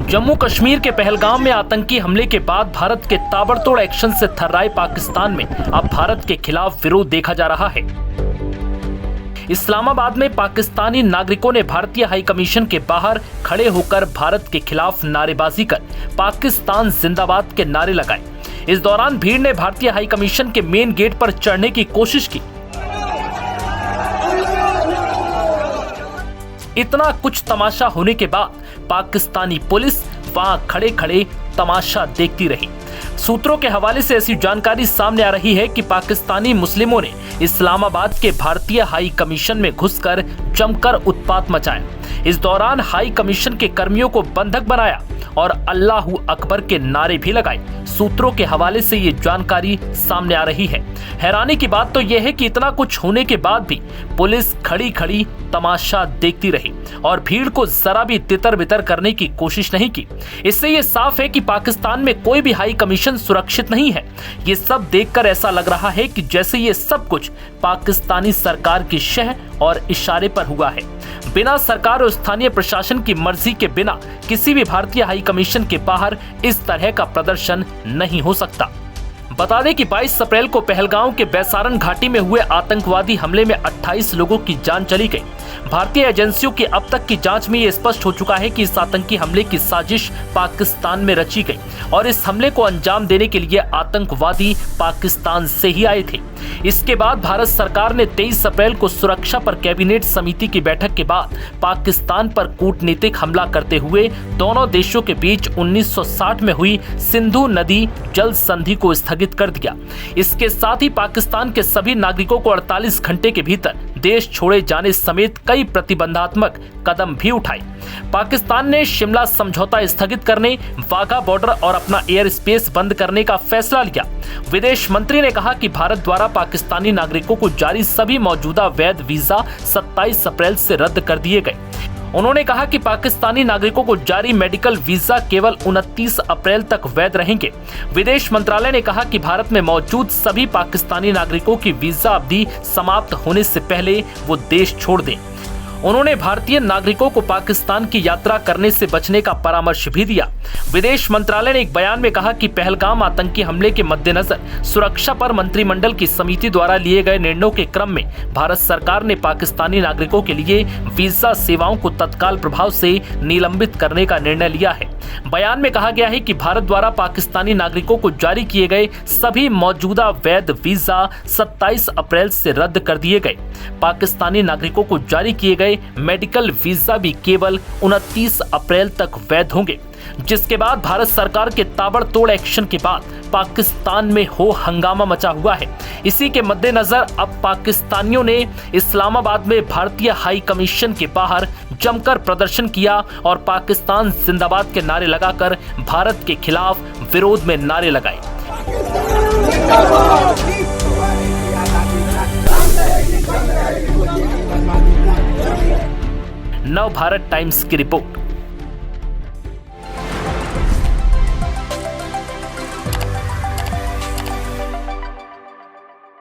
जम्मू कश्मीर के पहलगाम में आतंकी हमले के बाद भारत के ताबड़तोड़ एक्शन से थर्राए पाकिस्तान में अब भारत के खिलाफ विरोध देखा जा रहा है। इस्लामाबाद में पाकिस्तानी नागरिकों ने भारतीय हाई कमीशन के बाहर खड़े होकर भारत के खिलाफ नारेबाजी कर पाकिस्तान जिंदाबाद के नारे लगाए। इस दौरान भीड़ ने भारतीय हाई कमीशन के मेन गेट पर चढ़ने की कोशिश की। इतना कुछ तमाशा होने के बाद पाकिस्तानी पुलिस वहां खड़े खड़े तमाशा देखती रही। सूत्रों के हवाले से ऐसी जानकारी सामने आ रही है कि पाकिस्तानी मुस्लिमों ने इस्लामाबाद के भारतीय हाई कमीशन में घुसकर जमकर उत्पात मचाया। इस दौरान हाई कमीशन के कर्मियों को बंधक बनाया और अल्लाहू अकबर के नारे भी लगाए। सूत्रों के हवाले से ये जानकारी सामने आ रही है। हैरानी की बात तो यह है कि इतना कुछ होने के बाद भी पुलिस खड़ी खड़ी तमाशा देखती रही और भीड़ को जरा भी तितर बितर करने की कोशिश नहीं की। इससे ये साफ है कि पाकिस्तान में कोई भी हाई कमीशन सुरक्षित नहीं है। ये सब देखकर ऐसा लग रहा है कि जैसे ये सब कुछ पाकिस्तानी सरकार की शह और इशारे पर हुआ है। बिना सरकार और स्थानीय प्रशासन की मर्जी के बिना किसी भी भारतीय हाई कमीशन के बाहर इस तरह का प्रदर्शन नहीं हो सकता। बता दें कि 22 अप्रैल को पहलगाम के बैसारन घाटी में हुए आतंकवादी हमले में 28 लोगों की जान चली गई। भारतीय एजेंसियों की अब तक की जांच में ये स्पष्ट हो चुका है कि इस आतंकी हमले की साजिश पाकिस्तान में रची गई और इस हमले को अंजाम देने के लिए आतंकवादी पाकिस्तान से ही आए थे। इसके बाद भारत सरकार ने 23 अप्रैल को सुरक्षा पर कैबिनेट समिति की बैठक के बाद पाकिस्तान पर कूटनीतिक हमला करते हुए दोनों देशों के बीच 1960 में हुई सिंधु नदी जल संधि को स्थगित कर दिया। इसके साथ ही पाकिस्तान के सभी नागरिकों को 48 घंटे के भीतर देश छोड़े जाने समेत कई प्रतिबंधात्मक कदम भी उठाए। पाकिस्तान ने शिमला समझौता स्थगित करने, वाघा बॉर्डर और अपना एयर स्पेस बंद करने का फैसला लिया। विदेश मंत्री ने कहा कि भारत द्वारा पाकिस्तानी नागरिकों को जारी सभी मौजूदा वैध वीजा 27 अप्रैल से रद्द कर दिए गए। उन्होंने कहा कि पाकिस्तानी नागरिकों को जारी मेडिकल वीजा केवल 29 अप्रैल तक वैध रहेंगे। विदेश मंत्रालय ने कहा कि भारत में मौजूद सभी पाकिस्तानी नागरिकों की वीजा अवधि समाप्त होने से पहले वो देश छोड़ दें। उन्होंने भारतीय नागरिकों को पाकिस्तान की यात्रा करने से बचने का परामर्श भी दिया। विदेश मंत्रालय ने एक बयान में कहा कि पहलगाम आतंकी हमले के मद्देनजर सुरक्षा पर मंत्रिमंडल की समिति द्वारा लिए गए निर्णयों के क्रम में भारत सरकार ने पाकिस्तानी नागरिकों के लिए वीजा सेवाओं को तत्काल प्रभाव से निलंबित करने का निर्णय लिया है। बयान में कहा गया है कि भारत द्वारा पाकिस्तानी नागरिकों को जारी किए गए सभी मौजूदा वैध वीजा 27 अप्रैल से रद्द कर दिए गए। पाकिस्तानी नागरिकों को जारी किए गए मेडिकल वीजा भी केवल 29 अप्रैल तक वैध होंगे। जिसके बाद भारत सरकार के ताबड़तोड़ एक्शन के बाद पाकिस्तान में हो हंगामा मचा हुआ है। इसी के मद्देनजर अब पाकिस्तानियों ने इस्लामाबाद में भारतीय हाई कमीशन के बाहर जमकर प्रदर्शन किया और पाकिस्तान जिंदाबाद के नारे लगाकर भारत के खिलाफ विरोध में नारे लगाए। नव भारत टाइम्स की रिपोर्ट।